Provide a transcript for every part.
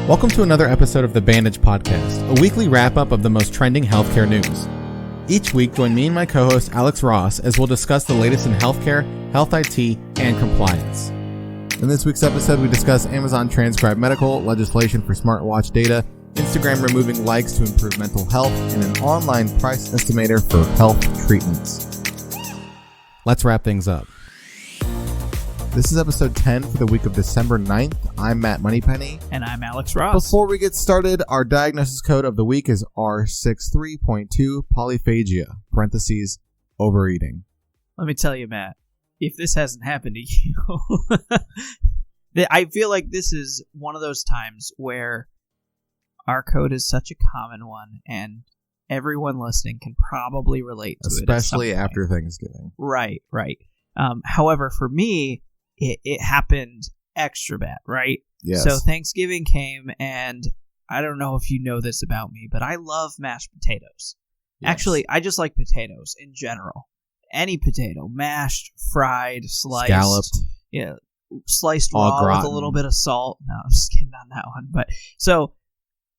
Welcome to another episode of the Bandage Podcast, a weekly wrap-up of the most trending healthcare news. Each week, join me and my co-host Alex Ross as we'll discuss the latest in healthcare, health IT, and compliance. In this week's episode, we discuss Amazon Transcribe Medical, legislation for Smartwatch data, Instagram removing likes to improve mental health, and an online price estimator for health treatments. Let's wrap things up. This is episode 10 for the week of December 9th. I'm Matt Moneypenny. And I'm Alex Ross. Before we get started, our diagnosis code of the week is R63.2, polyphagia, parentheses, overeating. Let me tell you, Matt, if this hasn't happened to you, I feel like this is one of those times where our code is such a common one and everyone listening can probably relate to it. Especially after Thanksgiving. Right. However, for me, it happened extra bad, right? Yes. So Thanksgiving came, and I don't know if you know this about me, but I love mashed potatoes. Yes. Actually, I just like potatoes in general. Any potato, mashed, fried, sliced. Scalloped. Yeah, sliced raw with a little bit of salt. No, I'm just kidding on that one. But so,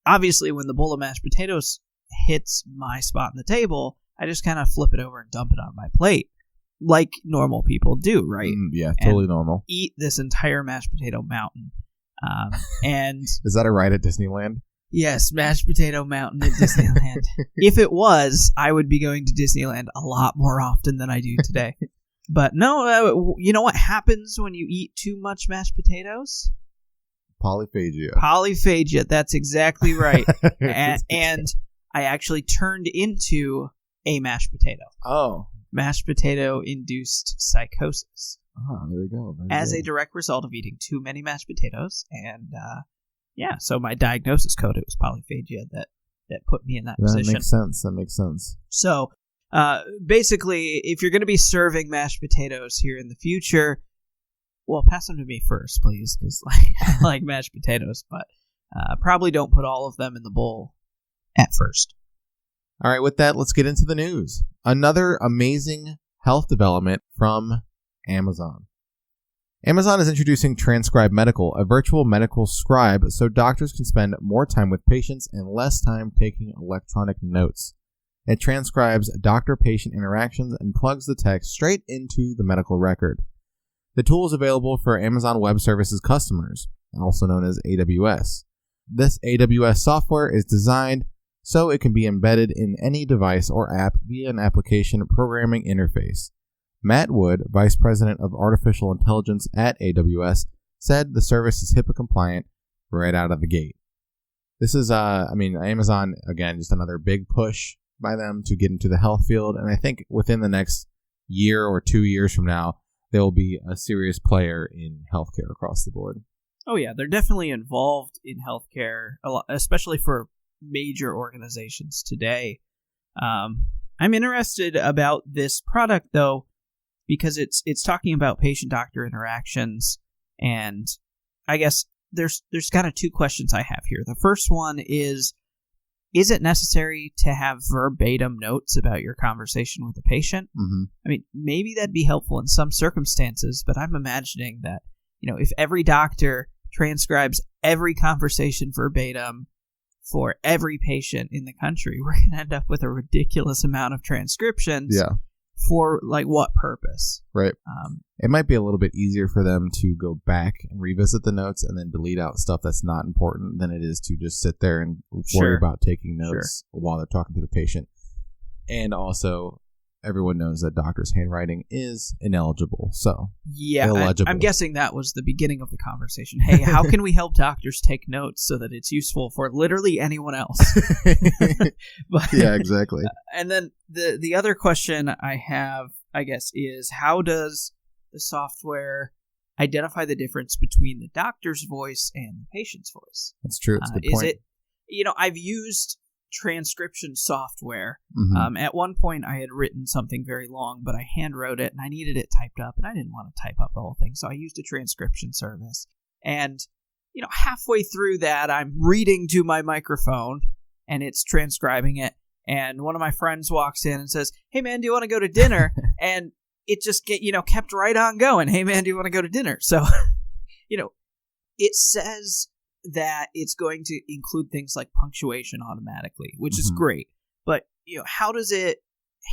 obviously, when the bowl of mashed potatoes hits my spot on the table, I just kind of flip it over and dump it on my plate. Like normal people do, right? Yeah, totally normal. Eat this entire mashed potato mountain. And is that a ride at Disneyland? Yes, mashed potato mountain at Disneyland. If it was, I would be going to Disneyland a lot more often than I do today. But no, you know what happens when you eat too much mashed potatoes? Polyphagia, that's exactly right. and I actually turned into a mashed potato. Oh. Mashed potato-induced psychosis. Oh, there we go. As a direct result of eating too many mashed potatoes. And, so my diagnosis code, it was polyphagia that put me in that position. That makes sense. So, basically, if you're going to be serving mashed potatoes here in the future, well, pass them to me first, please, because I like mashed potatoes, but probably don't put all of them in the bowl at first. All right, with that, let's get into the news. Another amazing health development from Amazon. Amazon is introducing Transcribe Medical, a virtual medical scribe, so doctors can spend more time with patients and less time taking electronic notes. It transcribes doctor-patient interactions and plugs the text straight into the medical record. The tool is available for Amazon Web Services customers, also known as AWS. This AWS software is designed so it can be embedded in any device or app via an application programming interface. Matt Wood, Vice President of Artificial Intelligence at AWS, said the service is HIPAA compliant right out of the gate. This is, Amazon, again, just another big push by them to get into the health field, and I think within the next year or 2 years from now, they will be a serious player in healthcare across the board. Oh yeah, they're definitely involved in healthcare, a lot, especially for major organizations today. I'm interested about this product though, because it's talking about patient-doctor interactions, and I guess there's kind of two questions I have here. The first one is it necessary to have verbatim notes about your conversation with the patient? Mm-hmm. I mean, maybe that'd be helpful in some circumstances, but I'm imagining that, if every doctor transcribes every conversation verbatim for every patient in the country, we're going to end up with a ridiculous amount of transcriptions. Yeah. For, what purpose? Right. It might be a little bit easier for them to go back and revisit the notes and then delete out stuff that's not important than it is to just sit there and worry about taking notes while they're talking to the patient. And also, everyone knows that doctors' handwriting is ineligible, so illegible. I'm guessing that was the beginning of the conversation. Hey, how can we help doctors take notes so that it's useful for literally anyone else? But, yeah, exactly. And then the other question I have, I guess, is how does the software identify the difference between the doctor's voice and the patient's voice? That's true. It's a good point. Is it, I've used transcription software. Mm-hmm. At one point I had written something very long, but I hand wrote it and I needed it typed up and I didn't want to type up the whole thing, so I used a transcription service. And halfway through that, I'm reading to my microphone and it's transcribing it, and one of my friends walks in and says, "Hey man, do you want to go to dinner?" And it just kept right on going. "Hey man, do you want to go to dinner?" So it says that it's going to include things like punctuation automatically, which is great. But how does it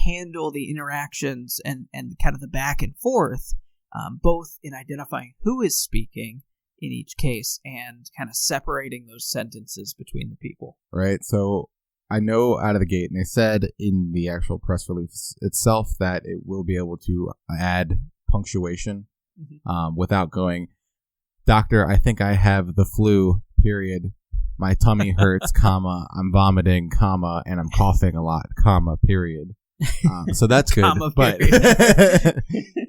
handle the interactions and kind of the back and forth, both in identifying who is speaking in each case and kind of separating those sentences between the people? Right. So I know out of the gate, and they said in the actual press release itself that it will be able to add punctuation without going, "Doctor, I think I have the flu, period. My tummy hurts, comma, I'm vomiting, comma, and I'm coughing a lot, comma, period." So that's good.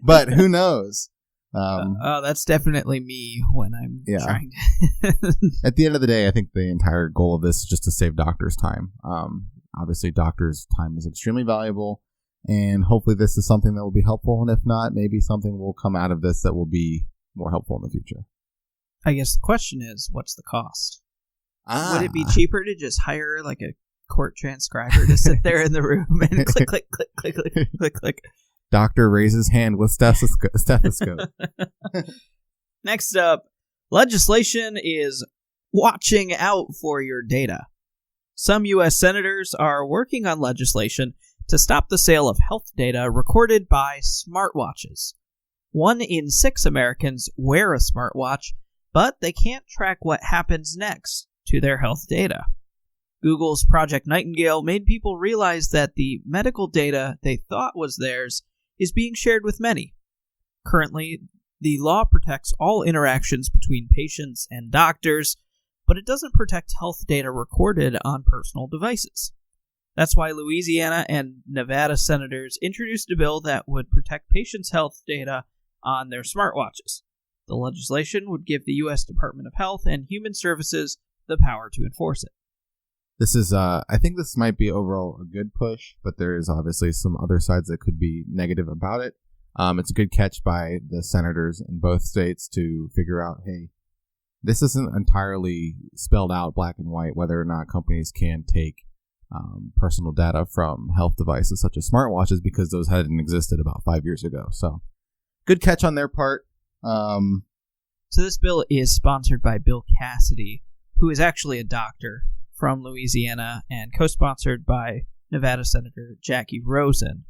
But who knows? That's definitely me when I'm trying to. At the end of the day, I think the entire goal of this is just to save doctors time. Obviously, doctors' time is extremely valuable, and hopefully this is something that will be helpful, and if not, maybe something will come out of this that will be more helpful in the future. I guess the question is, what's the cost? Would it be cheaper to just hire like a court transcriber to sit there in the room and click, click, click, click, click, click, click? Doctor raises hand with stethoscope. Next up, legislation is watching out for your data. Some U.S. senators are working on legislation to stop the sale of health data recorded by smartwatches. 1 in 6 Americans wear a smartwatch, but they can't track what happens next to their health data. Google's Project Nightingale made people realize that the medical data they thought was theirs is being shared with many. Currently, the law protects all interactions between patients and doctors, but it doesn't protect health data recorded on personal devices. That's why Louisiana and Nevada senators introduced a bill that would protect patients' health data on their smartwatches. The legislation would give the U.S. Department of Health and Human Services the power to enforce it. This is, I think this might be overall a good push, but there is obviously some other sides that could be negative about it. It's a good catch by the senators in both states to figure out, hey, this isn't entirely spelled out black and white whether or not companies can take personal data from health devices such as smartwatches, because those hadn't existed about 5 years ago. So good catch on their part. So this bill is sponsored by Bill Cassidy, who is actually a doctor from Louisiana, and co-sponsored by Nevada Senator Jackie Rosen.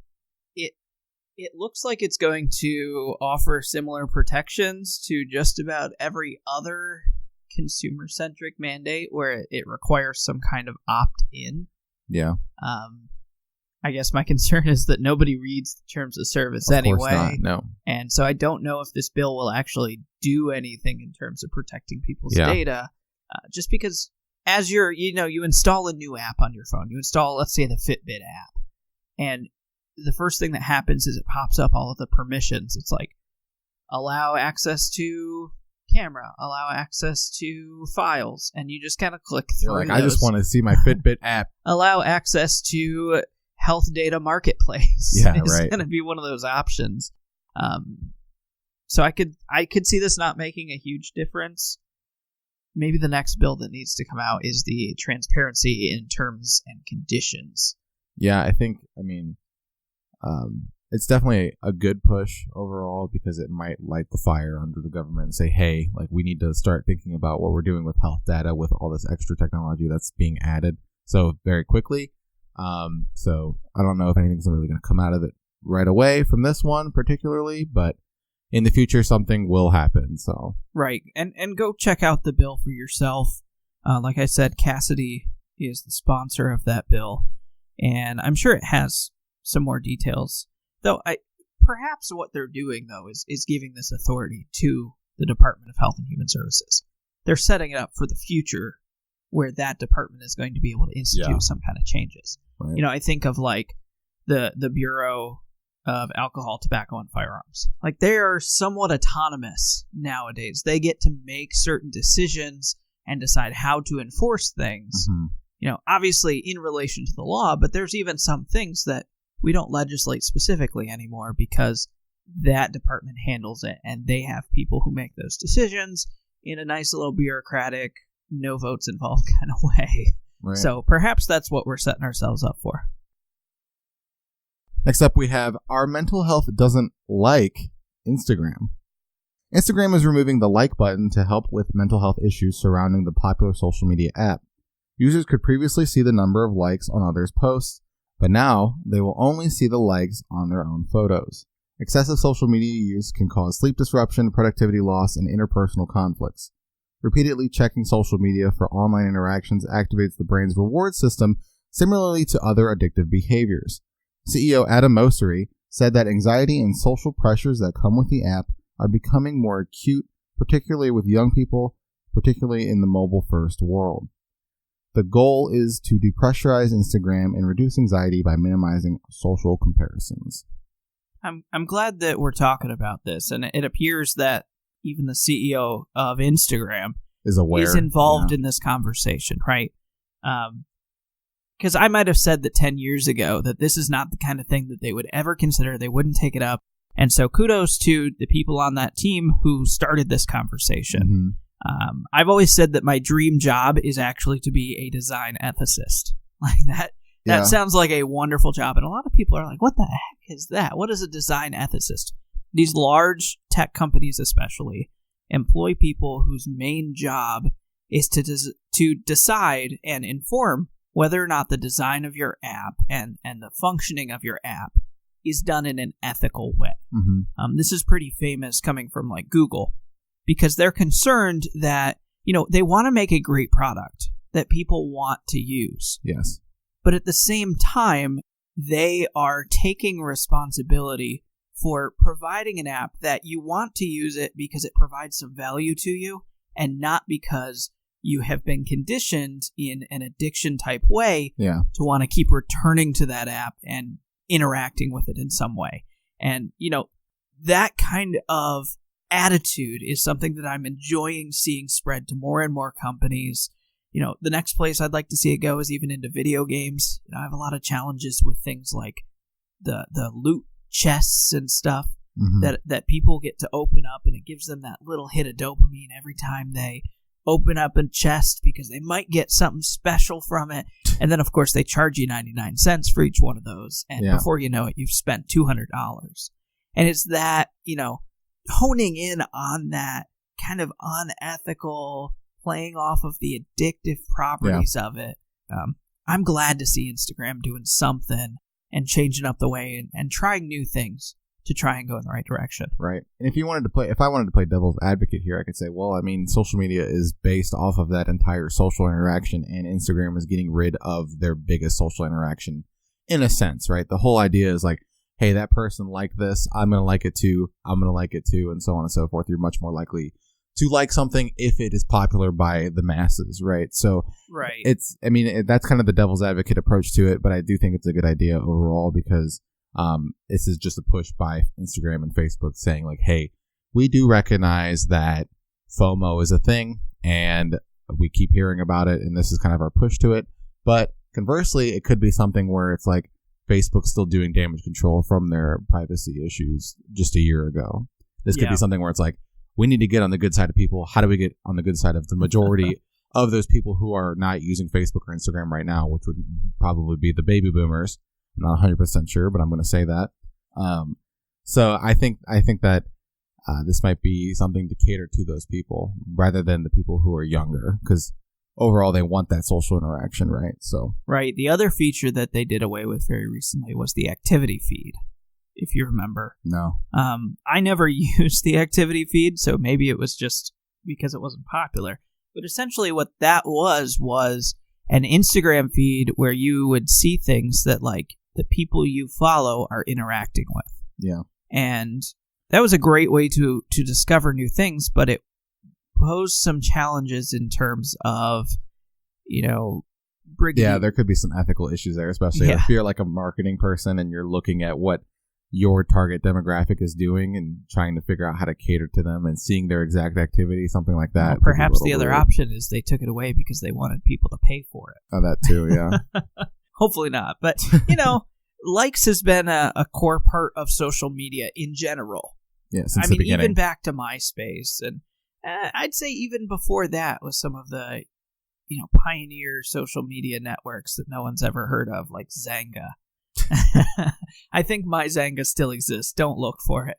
It looks like it's going to offer similar protections to just about every other consumer-centric mandate where it requires some kind of opt-in. Yeah. I guess my concern is that nobody reads the terms of service anyway. Of course not, no. And so I don't know if this bill will actually do anything in terms of protecting people's data, just because as you install a new app on your phone. You install, let's say, the Fitbit app, and the first thing that happens is it pops up all of the permissions. It's like, allow access to camera, allow access to files, and you just kind of click through. You're like, I just want to see my Fitbit app. Allow access to health data marketplace. Yeah, it's right. going to be one of those options. So I could see this not making a huge difference. Maybe the next bill that needs to come out is the transparency in terms and conditions. Yeah, it's definitely a good push overall, because it might light the fire under the government and say, hey, like, we need to start thinking about what we're doing with health data with all this extra technology that's being added so very quickly. So I don't know if anything's really going to come out of it right away from this one particularly, but in the future something will happen. So right, and go check out the bill for yourself. Like I said, Cassidy is the sponsor of that bill, and I'm sure it has some more details. Though perhaps what they're doing though is giving this authority to the Department of Health and Human Services. They're setting it up for the future, where that department is going to be able to institute some kind of changes. Right. I think of like the Bureau of Alcohol, Tobacco, and Firearms. Like, they are somewhat autonomous nowadays. They get to make certain decisions and decide how to enforce things. Mm-hmm. Obviously in relation to the law, but there's even some things that we don't legislate specifically anymore because that department handles it, and they have people who make those decisions in a nice little bureaucratic, no votes involved kind of way. Right. So perhaps that's what we're setting ourselves up for. Next up, we have Our Mental Health Doesn't Like Instagram. Instagram is removing the like button to help with mental health issues surrounding the popular social media app. Users could previously see the number of likes on others' posts, but now they will only see the likes on their own photos. Excessive social media use can cause sleep disruption, productivity loss, and interpersonal conflicts. Repeatedly checking social media for online interactions activates the brain's reward system similarly to other addictive behaviors. CEO Adam Mosseri said that anxiety and social pressures that come with the app are becoming more acute, particularly with young people, particularly in the mobile-first world. The goal is to depressurize Instagram and reduce anxiety by minimizing social comparisons. I'm glad that we're talking about this, and it appears that even the CEO of Instagram is involved in this conversation, right? Because I might have said that 10 years ago that this is not the kind of thing that they would ever consider. They wouldn't take it up. And so kudos to the people on that team who started this conversation. Mm-hmm. I've always said that my dream job is actually to be a design ethicist. Like that. That sounds like a wonderful job. And a lot of people are like, what the heck is that? What is a design ethicist? These large tech companies especially employ people whose main job is to decide and inform whether or not the design of your app and the functioning of your app is done in an ethical way. Mm-hmm. This is pretty famous coming from like Google, because they're concerned that, they want to make a great product that people want to use. Yes. But at the same time, they are taking responsibility for providing an app that you want to use it because it provides some value to you, and not because you have been conditioned in an addiction type way to want to keep returning to that app and interacting with it in some way. And, that kind of attitude is something that I'm enjoying seeing spread to more and more companies. The next place I'd like to see it go is even into video games. I have a lot of challenges with things like the loot chests and stuff that people get to open up, and it gives them that little hit of dopamine every time they open up a chest because they might get something special from it. And then, of course, they charge you 99 cents for each one of those. And before you know it, you've spent $200. And it's that, honing in on that kind of unethical playing off of the addictive properties of it. I'm glad to see Instagram doing something and changing up the way and trying new things to try and go in the right direction. Right. And if I wanted to play devil's advocate here, I could say, well, I mean, social media is based off of that entire social interaction, and Instagram is getting rid of their biggest social interaction in a sense, right? The whole idea is like, hey, that person liked this, I'm going to like it too, I'm going to like it too, and so on and so forth. You're much more likely to like something if it is popular by the masses, right? So that's kind of the devil's advocate approach to it, but I do think it's a good idea overall because this is just a push by Instagram and Facebook saying like, hey, we do recognize that FOMO is a thing and we keep hearing about it, and this is kind of our push to it. But conversely, it could be something where it's like Facebook's still doing damage control from their privacy issues just a year ago. This could be something where it's like, we need to get on the good side of people. How do we get on the good side of the majority of those people who are not using Facebook or Instagram right now, which would probably be the baby boomers? I'm not 100% sure, but I'm going to say that. So I think that this might be something to cater to those people rather than the people who are younger, because overall they want that social interaction, right? So right. The other feature that they did away with very recently was the activity feed. If you remember. No. I never used the activity feed, so maybe it was just because it wasn't popular. But essentially what that was an Instagram feed where you would see things that, like, the people you follow are interacting with. Yeah. And that was a great way to discover new things, but it posed some challenges in terms of, there could be some ethical issues there, especially if you're like a marketing person and you're looking at what your target demographic is doing and trying to figure out how to cater to them and seeing their exact activity, something like that. Well, perhaps the other option is they took it away because they wanted people to pay for it. Oh, that too, yeah. Hopefully not. But, likes has been a core part of social media in general. Yeah, since the beginning. Even back to MySpace. And I'd say even before that with some of the, pioneer social media networks that no one's ever heard of, like Zanga. I think my Zanga still exists. Don't look for it.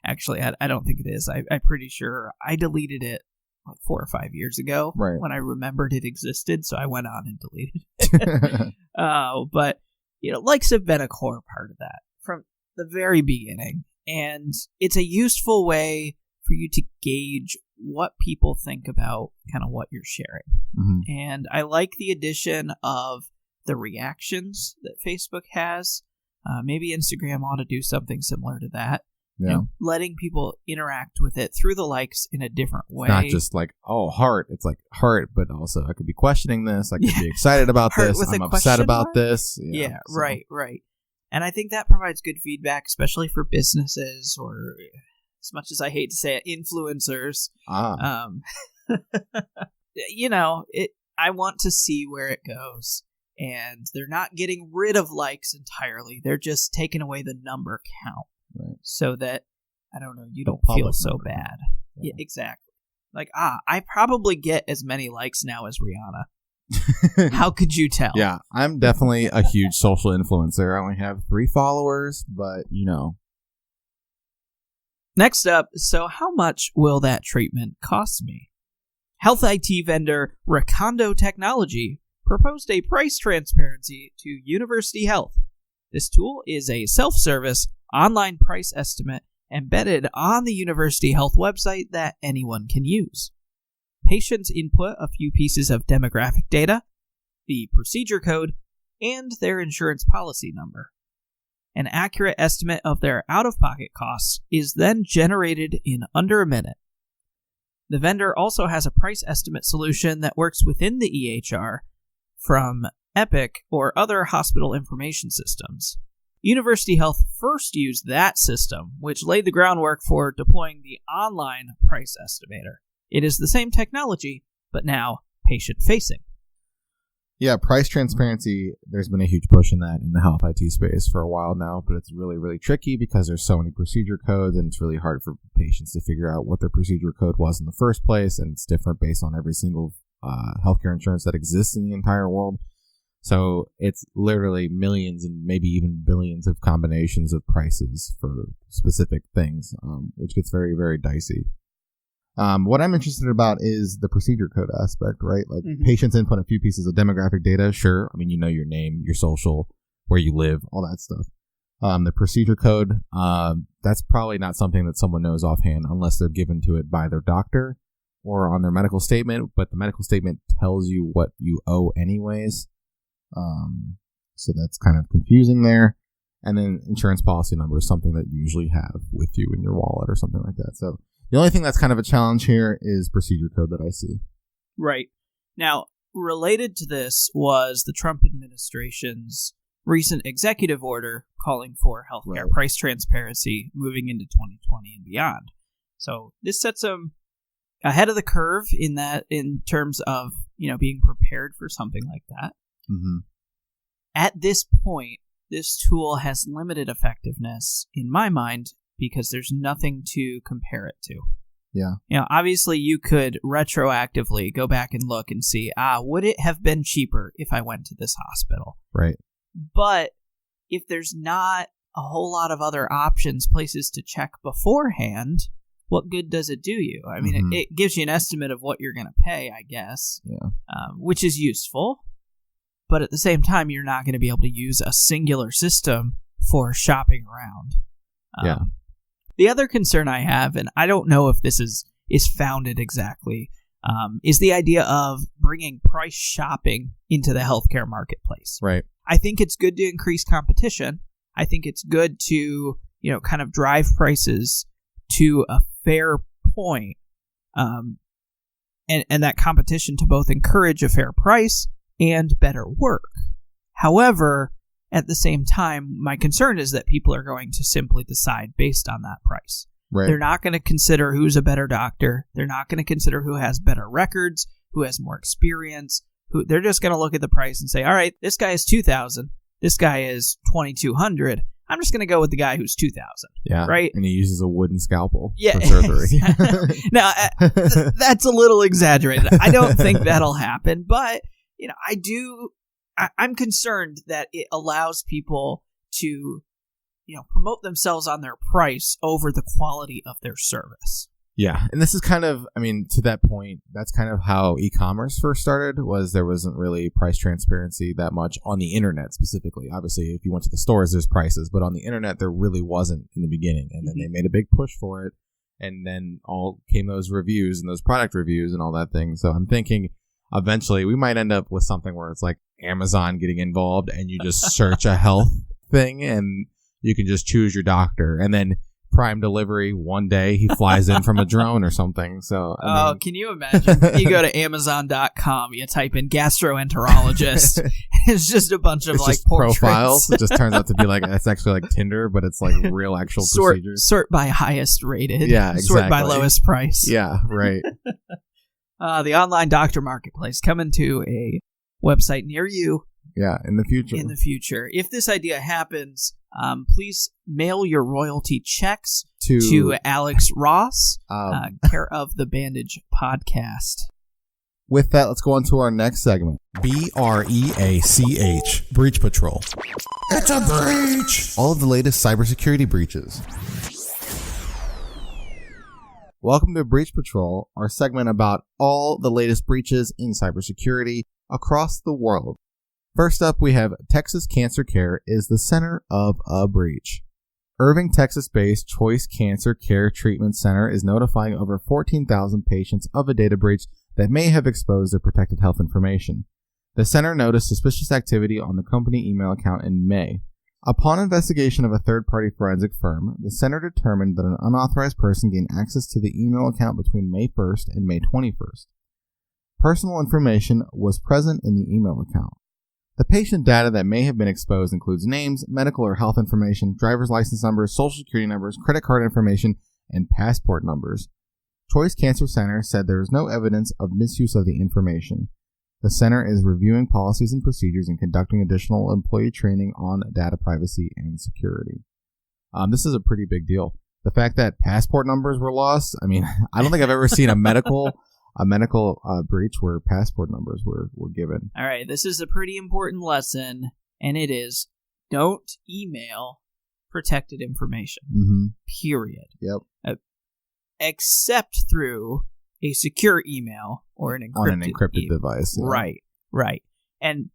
Actually, I don't think it is. I'm pretty sure I deleted it like 4 or 5 years ago when I remembered it existed, so I went on and deleted it. But, likes have been a core part of that from the very beginning. And it's a useful way for you to gauge what people think about kind of what you're sharing. Mm-hmm. And I like the addition of the reactions that Facebook has. Maybe Instagram ought to do something similar to that. Yeah. Letting people interact with it through the likes in a different way. It's not just like, oh, heart. It's like heart, but also I could be questioning this. I could be excited about this. I'm upset about this. Yeah, so. Right. And I think that provides good feedback, especially for businesses or, as much as I hate to say it, influencers. I want to see where it goes. And they're not getting rid of likes entirely. They're just taking away the number count. Right. So that, I don't know, you don't feel so bad. Yeah, exactly. Like, I probably get as many likes now as Rihanna. How could you tell? Yeah, I'm definitely a huge social influencer. I only have 3 followers, but, Next up, so how much will that treatment cost me? Health IT vendor Recondo Technology proposed a price transparency to University Health. This tool is a self-service online price estimate embedded on the University Health website that anyone can use. Patients input a few pieces of demographic data, the procedure code, and their insurance policy number. An accurate estimate of their out-of-pocket costs is then generated in under a minute. The vendor also has a price estimate solution that works within the EHR from Epic or other hospital information systems. University Health first used that system, which laid the groundwork for deploying the online price estimator. It is the same technology, but now patient-facing. Yeah, price transparency, there's been a huge push in that in the health IT space for a while now, but it's really, really tricky because there's so many procedure codes, and it's really hard for patients to figure out what their procedure code was in the first place, and it's different based on every single healthcare insurance that exists in the entire world. So it's literally millions and maybe even billions of combinations of prices for specific things, which gets very, very dicey. What I'm interested about is the procedure code aspect, right? Like patients input a few pieces of demographic data. Sure. I mean, your name, your social, where you live, all that stuff. The procedure code, that's probably not something that someone knows offhand unless they're given to it by their doctor or on their medical statement. But the medical statement tells you what you owe anyways. So that's kind of confusing there. And then insurance policy number is something that you usually have with you in your wallet or something like that. So the only thing that's kind of a challenge here is procedure code that I see. Right. Now, related to this was the Trump administration's recent executive order calling for healthcare price transparency moving into 2020 and beyond. So this sets them ahead of the curve in terms of, being prepared for something like that. Mm-hmm. At this point, this tool has limited effectiveness in my mind because there's nothing to compare it to. Yeah. Obviously you could retroactively go back and look and see, would it have been cheaper if I went to this hospital? Right. But if there's not a whole lot of other options, places to check beforehand, what good does it do you? I mean, it gives you an estimate of what you're going to pay, I guess, which is useful. But at the same time, you're not going to be able to use a singular system for shopping around. The other concern I have, and I don't know if this is founded exactly, is the idea of bringing price shopping into the healthcare marketplace. Right. I think it's good to increase competition. I think it's good to, kind of drive prices to a fair point, and that competition to both encourage a fair price and better work. However, at the same time, my concern is that people are going to simply decide based on that price. Right. They're not going to consider who's a better doctor. They're not going to consider who has better records, who has more experience. They're just going to look at the price and say, all right, this guy is $2,000. This guy is $2,200. I'm just going to go with the guy who's $2,000. Yeah. Right. And he uses a wooden scalpel for surgery. Now, that's a little exaggerated. I don't think that'll happen, but I'm concerned that it allows people to promote themselves on their price over the quality of their service. Yeah, and this is kind of, to that point, that's kind of how e-commerce first started, was there wasn't really price transparency that much on the internet specifically. Obviously, if you went to the stores, there's prices, but on the internet, there really wasn't in the beginning. And then they made a big push for it, and then all came those reviews and those product reviews and all that thing. So I'm thinking eventually we might end up with something where it's like Amazon getting involved, and you just search a health thing, and you can just choose your doctor, and then Prime delivery one day he flies in from a drone or something. So can you imagine? You go to Amazon.com, you type in gastroenterologist, it's just a bunch of like portraits. Profiles. It just turns out to be like, it's actually like Tinder, but it's like real actual procedures. Sort by highest rated. Yeah, exactly. Sort by lowest price. Yeah, right. The online doctor marketplace coming to a website near you. Yeah, in the future. In the future. If this idea happens, please mail your royalty checks to Alex Ross, care of the Bandage Podcast. With that, let's go on to our next segment. BREACH, Breach Patrol. It's a breach! All of the latest cybersecurity breaches. Welcome to Breach Patrol, our segment about all the latest breaches in cybersecurity across the world. First up, we have Texas Cancer Care is the center of a breach. Irving, Texas-based Choice Cancer Care Treatment Center is notifying over 14,000 patients of a data breach that may have exposed their protected health information. The center noticed suspicious activity on the company email account in May. Upon investigation of a third-party forensic firm, the center determined that an unauthorized person gained access to the email account between May 1st and May 21st. Personal information was present in the email account. The patient data that may have been exposed includes names, medical or health information, driver's license numbers, social security numbers, credit card information, and passport numbers. Choice Cancer Center said there is no evidence of misuse of the information. The center is reviewing policies and procedures and conducting additional employee training on data privacy and security. This is a pretty big deal. The fact that passport numbers were lost, I don't think I've ever seen a medical breach where passport numbers were given. All right, this is a pretty important lesson, and it is don't email protected information. Mm-hmm. Period. Yep. Except through a secure email or an encrypted device. Yeah. Right. And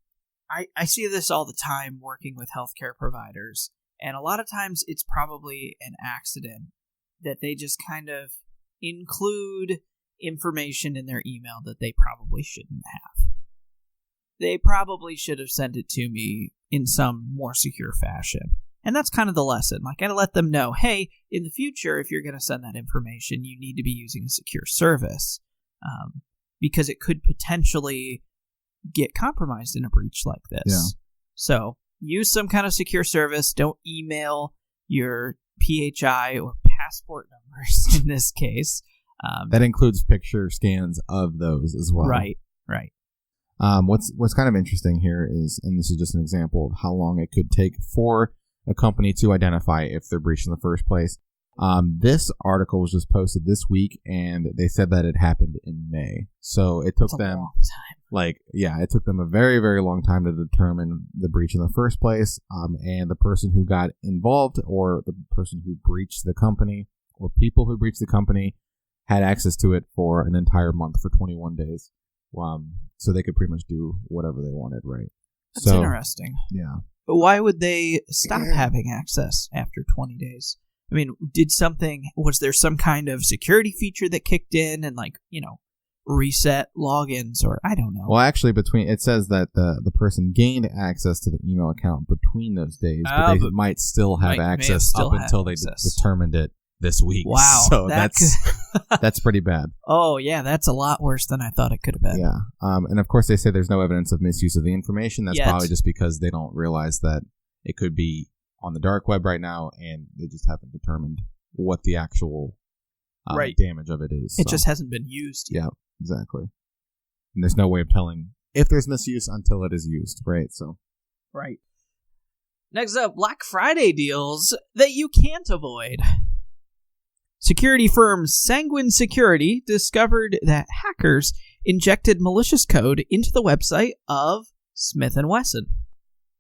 I see this all the time working with healthcare providers, and a lot of times it's probably an accident that they just kind of include information in their email that they probably shouldn't have. They probably should have sent it to me in some more secure fashion. And that's kind of the lesson. Like, I gotta let them know, hey, in the future, if you're going to send that information, you need to be using a secure service, because it could potentially get compromised in a breach like this. Yeah. So use some kind of secure service. Don't email your PHI or passport numbers in this case. That includes picture scans of those as well. Right. What's kind of interesting here is, and this is just an example of how long it could take for a company to identify if they're breached in the first place. This article was just posted this week, and they said that it happened in May. So it took them it took them a very, very long time to determine the breach in the first place. And the person who got involved, or the person who breached the company, or people who breached the company, had access to it for an entire month, for 21 days. So they could pretty much do whatever they wanted, right? That's interesting. Yeah. But why would they stop having access after 20 days? Was there some kind of security feature that kicked in and reset logins, or I don't know. Well, actually, it says that the person gained access to the email account between those days, but they might still have access up until they determined it this week. Wow. So that's pretty bad. Oh, yeah, that's a lot worse than I thought it could have been. Yeah. And of course, they say there's no evidence of misuse of the information. That's probably just because they don't realize that it could be on the dark web right now, and they just haven't determined what the actual damage of it is. It just hasn't been used yet. Yeah, exactly. And there's no way of telling if there's misuse until it is used, right? So. Right. Next up, Black Friday deals that you can't avoid. Security firm Sanguine Security discovered that hackers injected malicious code into the website of Smith & Wesson.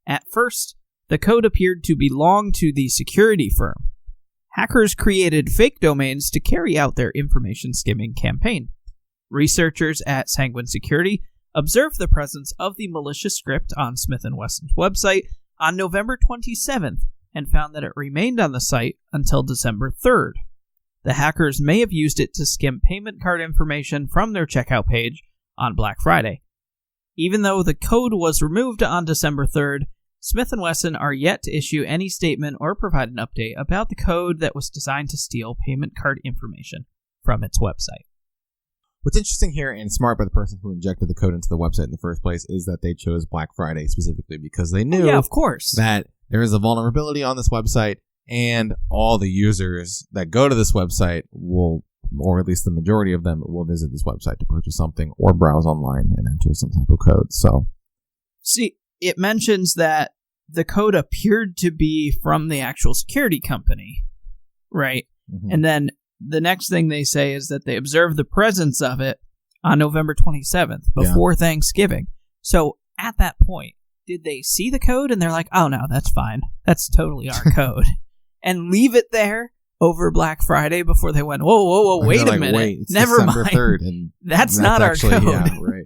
At first, The code appeared to belong to the security firm. Hackers created fake domains to carry out their information skimming campaign. Researchers at Sanguine Security observed the presence of the malicious script on Smith & Wesson's website on November 27th and found that it remained on the site until December 3rd. The hackers may have used it to skim payment card information from their checkout page on Black Friday. Even though the code was removed on December 3rd, Smith & Wesson are yet to issue any statement or provide an update about the code that was designed to steal payment card information from its website. What's interesting here and smart by the person who injected the code into the website in the first place is that they chose Black Friday specifically because they knew of course, that there is a vulnerability on this website and all the users that go to this website will, or at least the majority of them, will visit this website to purchase something or browse online and enter some type of code. So, see, it mentions that the code appeared to be from the actual security company, right? Mm-hmm. And then the next thing they say is that they observed the presence of it on November 27th, before Thanksgiving. So at that point, did they see the code and they're like, oh no, that's fine. That's totally our code. And leave it there over Black Friday before they went, whoa, wait a minute. Wait, never December mind. 3rd, and that's not actually, our code. Yeah, right.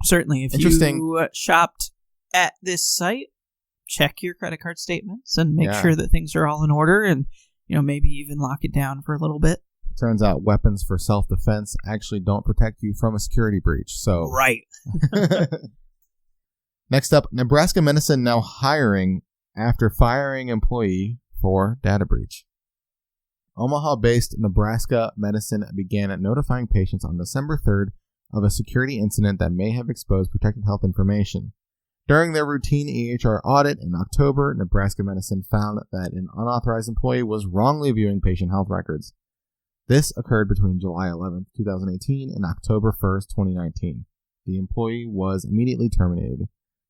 Certainly, if you shopped at this site, check your credit card statements and make sure that things are all in order and, maybe even lock it down for a little bit. Turns out weapons for self-defense actually don't protect you from a security breach. So right. Next up, Nebraska Medicine now hiring after firing employee for data breach. Omaha-based Nebraska Medicine began notifying patients on December 3rd of a security incident that may have exposed protected health information. During their routine EHR audit in October, Nebraska Medicine found that an unauthorized employee was wrongly viewing patient health records. This occurred between July 11, 2018 and October 1st, 2019. The employee was immediately terminated.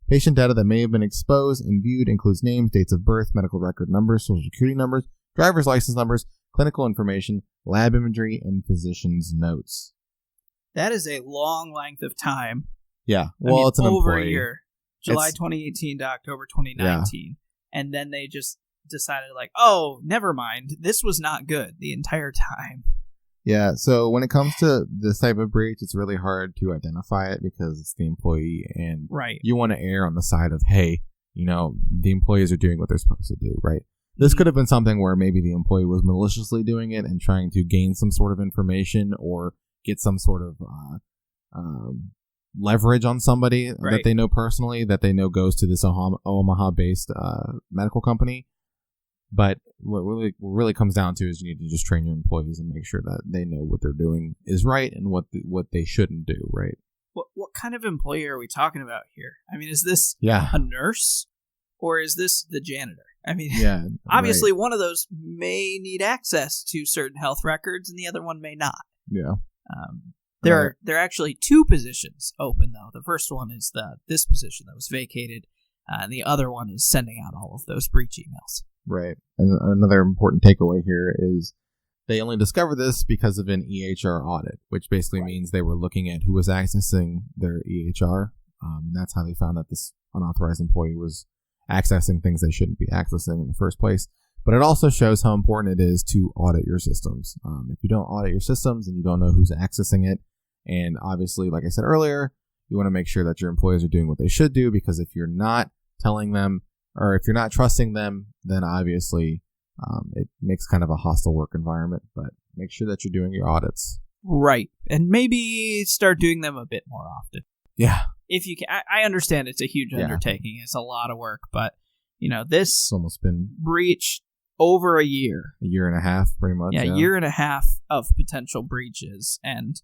Patient data that may have been exposed and viewed includes names, dates of birth, medical record numbers, social security numbers, driver's license numbers, clinical information, lab imagery, and physician's notes. That is a long length of time. Yeah, well, it's an over employee. A year. July 2018 to October 2019. Yeah. And then they just decided, oh, never mind. This was not good the entire time. Yeah, so when it comes to this type of breach, it's really hard to identify it because it's the employee, and you want to err on the side of, hey, the employees are doing what they're supposed to do, right? This could have been something where maybe the employee was maliciously doing it and trying to gain some sort of information or get some sort of leverage on somebody that they know personally, that they know goes to this Omaha-based medical company. But what really comes down to is you need to just train your employees and make sure that they know what they're doing is right and what they shouldn't do, right? What kind of employee are we talking about here? I mean, is this a nurse or is this the janitor? I mean, obviously one of those may need access to certain health records and the other one may not. Yeah. There are actually two positions open, though. The first one is this position that was vacated, and the other one is sending out all of those breach emails. Right. And another important takeaway here is they only discovered this because of an EHR audit, which basically means they were looking at who was accessing their EHR. And that's how they found that this unauthorized employee was accessing things they shouldn't be accessing in the first place. But it also shows how important it is to audit your systems. If you don't audit your systems and you don't know who's accessing it, and obviously, like I said earlier, you want to make sure that your employees are doing what they should do, because if you're not telling them, or if you're not trusting them, then obviously it makes kind of a hostile work environment. But make sure that you're doing your audits. Right. And maybe start doing them a bit more often. Yeah. If you can. I understand it's a huge undertaking. It's a lot of work, but this it's almost been breach over a year. A year and a half, pretty much. Yeah, a year and a half of potential breaches. And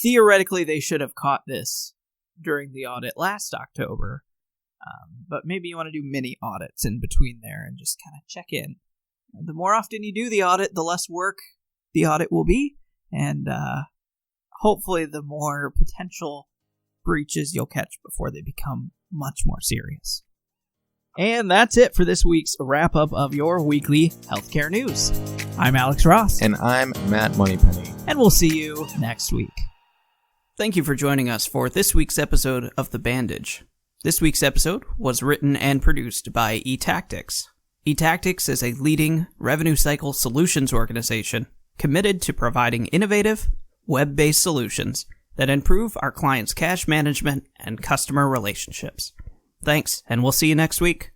theoretically, they should have caught this during the audit last October. But maybe you want to do mini audits in between there and just kind of check in. The more often you do the audit, the less work the audit will be. And hopefully the more potential breaches you'll catch before they become much more serious. And that's it for this week's wrap-up of your weekly healthcare news. I'm Alex Ross. And I'm Matt Moneypenny. And we'll see you next week. Thank you for joining us for this week's episode of The Bandage. This week's episode was written and produced by eTactics. eTactics is a leading revenue cycle solutions organization committed to providing innovative, web-based solutions that improve our clients' cash management and customer relationships. Thanks, and we'll see you next week.